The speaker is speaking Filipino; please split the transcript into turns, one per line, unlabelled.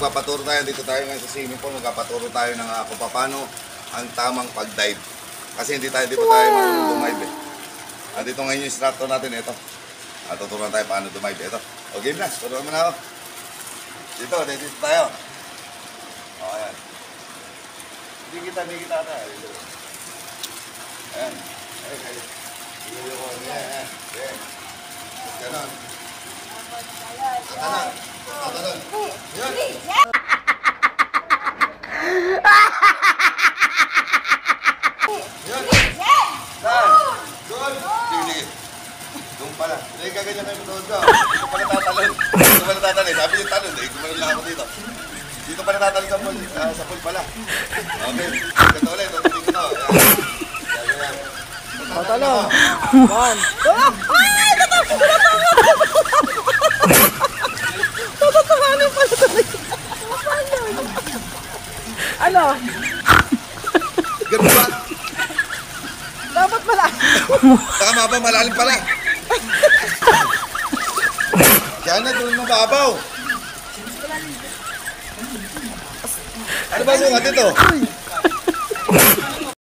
magpapaturo tayo. Dito tayo ngayon sa swimming pool. Magpapaturo tayo ng kung paano ang tamang pag-dive. Kasi hindi tayo dito tayo marunong dumive eh. Dito ngayon yung instructor natin. Ito. Tuturuan tayo paano dumive. Ito. O game na. Turuan mo na ako. Dito tayo. O, ayan. Hindi kita tayo. Ayan. Ayan. Ayan. Ayan. Ganon. Ganon. Ganon. Yun. Yun. Saan? Doon. Sige. Doon pala. Hindi kaganyan kayo doon ka. Dito pala tatalon. Dito pala tatalon. Sabi yung talon. Gumanon lang ako dito. Dito pala tatalon sa pool pala. Okay. Ito ulit. Tutuloy ko to. Ayan.
Tatalon. One. Tatatanganin pala tuloy. Ano?
Ganun ba?
Dapat pala.
Tama ba? Malalim pala. Kaya na doon mababaw. Ano ba bukat ito?